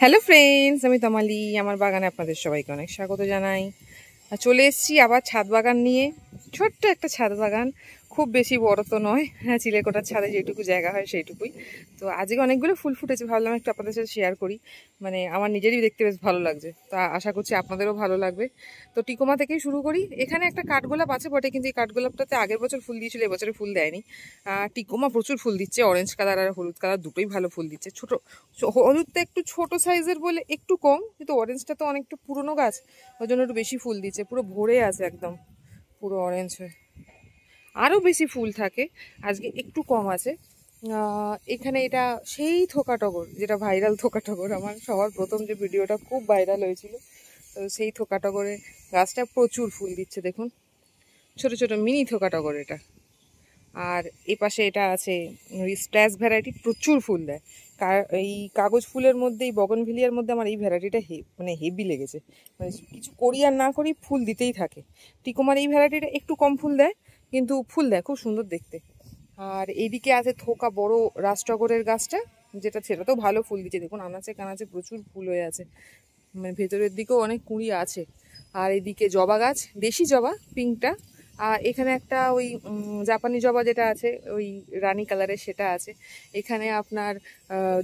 Hello friends, আমি তমালি। আমার বাগানে আপনাদের সবাইকে অনেক স্বাগত জানাই। চলে এসেছি আবার ছাদ বাগান নিয়ে। ছোট্ট একটা ছাদ বাগান, খুব বেশি বড় তো নয়। হ্যাঁ, চিলেকোঠার ছাদে যেটুকু জায়গা হয় সেইটুকুই। তো আজকে অনেকগুলো ফুল ফুটেছে, ভাবলাম একটু আপনাদের সাথে শেয়ার করি। মানে আমার নিজেরই দেখতে বেশ ভালো লাগছে, তা আশা করছি আপনাদেরও ভালো লাগবে। তো টিকোমা থেকেই শুরু করি। এখানে একটা কাঠগোলাপ আছে বটে, কিন্তু এই কাঠগোলাপটাতে আগের বছর ফুল দিয়েছিল, এবছরে ফুল দেয়নি। টিকোমা প্রচুর ফুল দিচ্ছে, অরেঞ্জ কালার আর হলুদ কালার দুটোই ভালো ফুল দিচ্ছে। ছোট হলুদটা একটু ছোট সাইজের বলে একটু কম, কিন্তু অরেঞ্জটা তো অনেকটা পুরনো গাছ, ওই জন্য একটু বেশি ফুল দিচ্ছে। পুরো ভরে আছে একদম, পুরো অরেঞ্জ হয়ে। আরও বেশি ফুল থাকে, আজকে একটু কম আছে। এখানে এটা সেই থোকা টগর, যেটা ভাইরাল থোকা টগর, আমার সবার প্রথম যে ভিডিওটা খুব ভাইরাল হয়েছিল, তো সেই থোকা টগরে গাছটা প্রচুর ফুল দিচ্ছে। দেখুন, ছোট ছোট মিনি থোকা টগর এটা। আর এই পাশে এটা আছে স্প্ল্যাশ ভ্যারাইটি, প্রচুর ফুল দেয়। এই কাগজ ফুলের মধ্যে, এই বগনভিলিয়ার মধ্যে আমার এই ভ্যারাইটিটা মানে হেভি লেগেছে। মানে কিছু করি আর না করি ফুল দিতেই থাকে। টিকোমার এই ভ্যারাইটিটা একটু কম ফুল দেয়, কিন্তু ফুল দেয়, খুব সুন্দর দেখতে। আর এইদিকে আছে থোকা বড় রাজটগরের গাছটা, সেটাতেও ভালো ফুল দিচ্ছে। দেখুন, আনাচে কানাচে প্রচুর ফুল হয়ে আছে, মানে ভেতরের দিকেও অনেক কুঁড়ি আছে। আর এদিকে জবা গাছ, দেশি জবা পিঙ্কটা। আর এখানে একটা ওই জাপানি জবা যেটা আছে, ওই রানী কালারের, সেটা আছে। এখানে আপনার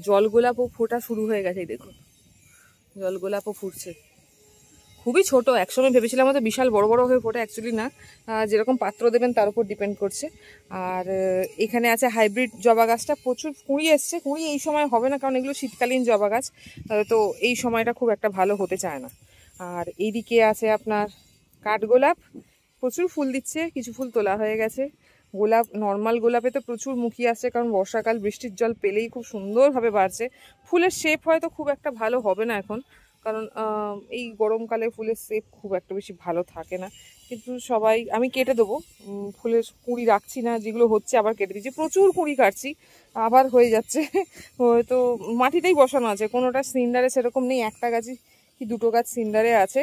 জলগোলাপও ফোটা শুরু হয়ে গেছে। দেখুন, জলগোলাপও ফুটছে। খুবই ছোট, একসময় ভেবেছিলাম হয়তো বিশাল বড় বড় হয়ে ফোটে, অ্যাকচুয়ালি না। যেরকম পাত্র দেবেন তার উপর ডিপেন্ড করছে। আর এখানে আছে হাইব্রিড জবা গাছটা, প্রচুর কুঁড়ি এসছে। কুঁড়ি এই সময় হবে না, কারণ এগুলো শীতকালীন জবা গাছ, তো এই সময়টা খুব একটা ভালো হতে চায় না। আর এইদিকে আছে আপনার কাঠগোলাপ, প্রচুর ফুল দিচ্ছে, কিছু ফুল তোলা হয়ে গেছে। গোলাপ, নর্মাল গোলাপে তো প্রচুর মুখী আসছে, কারণ বর্ষাকাল, বৃষ্টির জল পেলেই খুব সুন্দরভাবে বাড়ছে। ফুলের শেপ হয়তো খুব একটা ভালো হবে না এখন, কারণ এই গরমকালে ফুলের শেপ খুব একটা বেশি ভালো থাকে না। কিন্তু সবাই, আমি কেটে দেবো, ফুলের কুঁড়ি রাখছি না, যেগুলো হচ্ছে আবার কেটে দিচ্ছি। প্রচুর কুঁড়ি কাটছি, আবার হয়ে যাচ্ছে। হয়তো মাটিতেই বসানো আছে, কোনোটা সিন্ডারে সেরকম নেই। একটা গাছই কি দুটো গাছ সিন্ডারে আছে,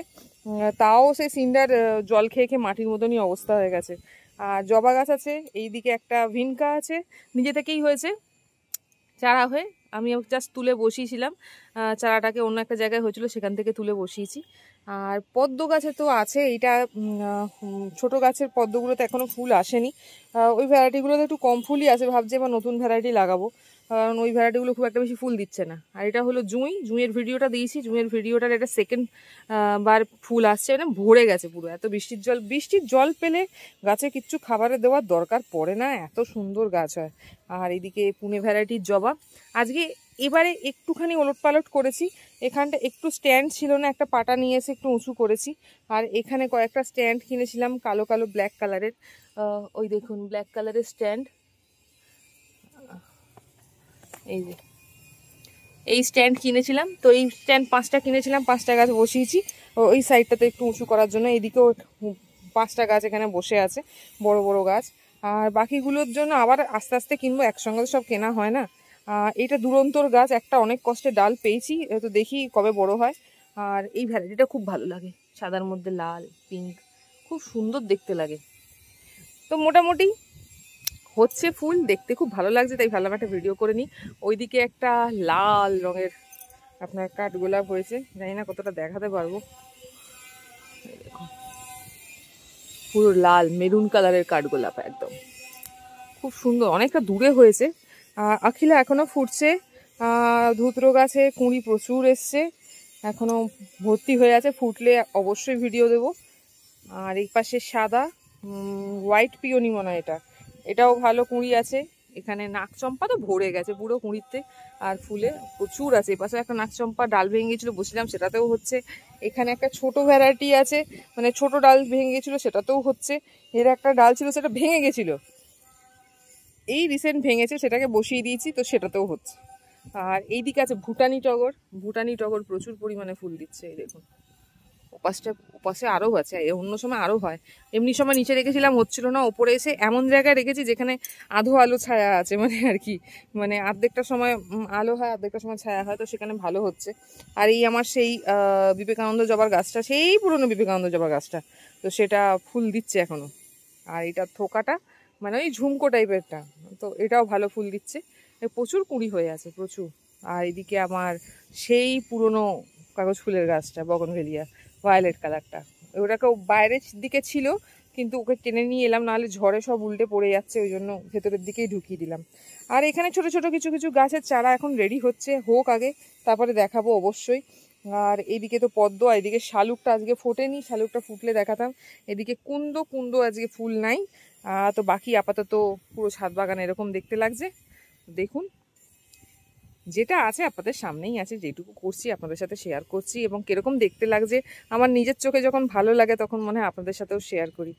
তাও সেই সিন্ডার জল খেয়ে খেয়ে মাটির মতনই অবস্থা হয়ে গেছে। আর জবা গাছ আছে, এইদিকে একটা ভিনকা আছে, নিজে থেকেই হয়েছে চারা হয়ে। আমি জাস্ট তুলে বসিয়েছিলাম, চারাটাকে অন্য একটা জায়গায় হয়েছিল, সেখান থেকে তুলে বসিয়েছি। আর পদ্ম গাছে তো আছে, এইটা ছোট গাছের পদ্মগুলোতে এখনো ফুল আসেনি। ওই ভ্যারাইটিগুলোতে একটু কম ফুলই আছে, ভাবছি এবার নতুন ভ্যারাইটি লাগাবো, কারণ ওই ভ্যারাইটিগুলো খুব একটা বেশি ফুল দিচ্ছে না। আর এটা হলো জুঁইয়ের ভিডিওটা দিয়েছি, জুঁইয়ের ভিডিওটার এটা সেকেন্ড বার ফুল আসছে, মানে ভরে গেছে পুরো। এত বৃষ্টির জল পেলে গাছে কিচ্ছু খাবারে দেওয়ার দরকার পড়ে না, এত সুন্দর গাছ হয়। আর এদিকে পুনে ভ্যারাইটির জবা। আজকে এবারে একটুখানি ওলটপালট করেছি, এখানটা একটু স্ট্যান্ড ছিল না, একটা পাটা নিয়ে এসে একটু উঁচু করেছি। আর এখানে কয়েকটা স্ট্যান্ড কিনেছিলাম, কালো কালো ব্ল্যাক কালারের। ওই দেখুন, ব্ল্যাক কালারের স্ট্যান্ড, এই যে এই স্ট্যান্ড কিনেছিলাম। তো এই স্ট্যান্ড 5টা কিনেছিলাম, 5টা গাছ বসিয়েছি ওই সাইডটাতে একটু উঁচু করার জন্য। এইদিকেও 5টা গাছ এখানে বসে আছে, বড় বড় গাছ। আর বাকিগুলোর জন্য আবার আস্তে আস্তে কিনবো, একসঙ্গে তো সব কেনা হয় না। এটা দুরন্তর গাছ, একটা অনেক কষ্টে ডাল পেয়েছি, তো দেখি কবে বড় হয়। আর এই ভ্যারাইটিটা খুব ভালো লাগে, সাদার মধ্যে লাল পিঙ্ক, খুব সুন্দর দেখতে লাগে। তো মোটামুটি হচ্ছে ফুল, দেখতে খুব ভালো লাগছে, তাই ভাবলাম একটা ভিডিও করে নিই। ওইদিকে একটা লাল রঙের আপনার কাঠগোলাপ হয়েছে, জানি না কতটা দেখাতে পারবো। পুরো লাল মেরুন কালারের কাঠগোলাপ, একদম খুব সুন্দর, অনেকটা দূরে হয়েছে। আখিলা এখনো ফুটছে। ধুতরো গাছে কুঁড়ি প্রচুর এসছে, এখনো ভর্তি হয়ে আছে, ফুটলে অবশ্যই ভিডিও দেব। আর এই পাশে সাদা হোয়াইট পিওনি মনে হয়, এটাও ভালো কুঁড়ি আছে। এখানে নাকচম্পা তো ভরে গেছে পুরো কুঁড়িতে, আর ফুলে প্রচুর আছে। এপাশে একটা নাকচম্পা ডাল ভেঙে গেছিলো, বসছিলাম, সেটাতেও হচ্ছে। এখানে একটা ছোট ভ্যারাইটি আছে, মানে ছোট ডাল ভেঙে গেছিলো, সেটাতেও হচ্ছে। এর একটা ডাল ছিল, সেটা ভেঙে গেছিলো, এই রিসেন্ট ভেঙেছে, সেটাকে বসিয়ে দিয়েছি, তো সেটাতেও হচ্ছে। আর এইদিকে আছে ভুটানি টগর প্রচুর পরিমাণে ফুল দিচ্ছে, এই দেখুন। ওপাশে আরও আছে, অন্য সময় আরও হয়। এমনি সময় নিচে রেখেছিলাম, হচ্ছিল না, ওপরে এসে এমন জায়গায় রেখেছি যেখানে আধো আলো ছায়া আছে, মানে আর কি, মানে অর্ধেকটা সময় আলো হয়, অর্ধেকটা সময় ছায়া হয়, তো সেখানে ভালো হচ্ছে। আর এই আমার সেই বিবেকানন্দ জবার গাছটা, সেই পুরনো বিবেকানন্দ জবার গাছটা, তো সেটা ফুল দিচ্ছে এখনো। আর এটা থোকাটা মানে ওই ঝুমকো টাইপেরটা, তো এটাও ভালো ফুল দিচ্ছে। প্রচুর কুঁড়ি হয়ে আছে, প্রচুর। আর এদিকে আমার সেই পুরনো কাগজ ফুলের গাছটা, বগনভেলিয়া, ভায়োলেট কালারটা। ওটাকে বাইরের দিকে ছিল, কিন্তু ওকে টেনে নিয়ে এলাম, নাহলে ঝড়ে সব উল্টে পড়ে যাচ্ছে, ওই জন্য ভেতরের দিকেই ঢুকিয়ে দিলাম। আর এখানে ছোট ছোট কিছু কিছু গাছের চারা এখন রেডি হচ্ছে, হোক আগে, তারপরে দেখাবো অবশ্যই। আর এইদিকে তো পদ্ম, আর এদিকে শালুকটা আজকে ফোটেনি, শালুকটা ফুটলে দেখাতাম। এদিকে কুন্দ আজকে ফুল নাই। তো বাকি আপাতত পুরো ছাদ বাগান এরকম দেখতে লাগছে। দেখুন, যেটা আছে আপনাদের সামনেই আছে, যেটুকু করছি আপনাদের সাথে শেয়ার করছি, এবং কিরকম দেখতে লাগছে আমার নিজের চোখে যখন ভালো লাগে তখন মনে হয় আপনাদের সাথেও শেয়ার করি।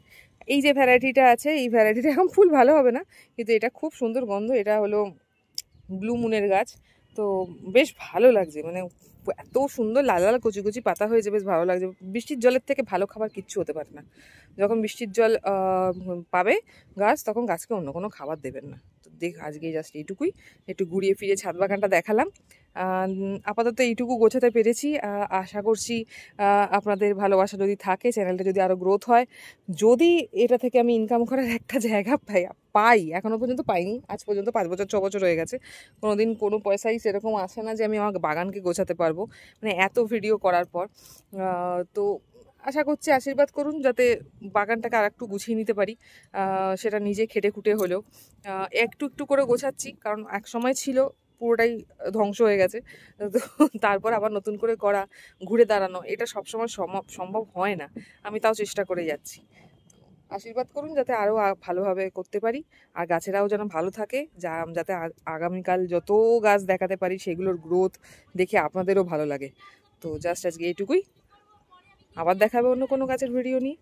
এই যে ভ্যারাইটিটা আছে, এই ভ্যারাইটিটা এখন ফুল ভালো হবে না, কিন্তু এটা খুব সুন্দর গন্ধ। এটা হলো ব্লু মুনের গাছ, তো বেশ ভালো লাগছে, মানে এত সুন্দর লাল লাল কচি কচি পাতা হয়েছে, বেশ ভালো লাগছে। বৃষ্টির জলের থেকে ভালো খাবার কিচ্ছু হতে পারে না। যখন বৃষ্টির জল পাবে গাছ, তখন গাছকে অন্য কোনো খাবার দেবেন না। তো দেখ, আজকে জাস্ট এইটুকুই, একটু ঘুরিয়ে ফিরে ছাদ বাগানটা দেখালাম। আপাতত এইটুকু গোছাতে পেরেছি। আশা করছি আপনাদের ভালোবাসা যদি থাকে, চ্যানেলটা যদি আরও গ্রোথ হয়, যদি এটা থেকে আমি ইনকাম করার একটা জায়গা পাই, এখনও পর্যন্ত পাইনি, আজ পর্যন্ত 5 বছর 6 বছর হয়ে গেছে, কোনোদিন কোনো পয়সাই সেরকম আসে না যে আমি আমার বাগানকে গোছাতে পারবো, মানে এত ভিডিও করার পর। তো আশা করছি আশীর্বাদ করুন যাতে বাগানটাকে আর একটু গুছিয়ে নিতে পারি, সেটা নিজে খেটে খুঁটে হলেও। একটু একটু করে গোছাচ্ছি, কারণ এক সময় ছিল পুরোটাই ধ্বংস হয়ে গেছে। তো তারপর আবার নতুন করে করা, ঘুরে দাঁড়ানো, এটা সবসময় সম্ভব হয় না, আমি তাও চেষ্টা করে যাচ্ছি। আশীর্বাদ করুন যাতে আরও ভালোভাবে করতে পারি, আর গাছেরাও যেন ভালো থাকে, যাতে আগামীকাল যত গাছ দেখাতে পারি সেগুলোর গ্রোথ দেখে আপনাদেরও ভালো লাগে। তো জাস্ট আজকে এইটুকুই, আবার দেখাবে অন্য কোনো গাছের ভিডিও নিয়ে।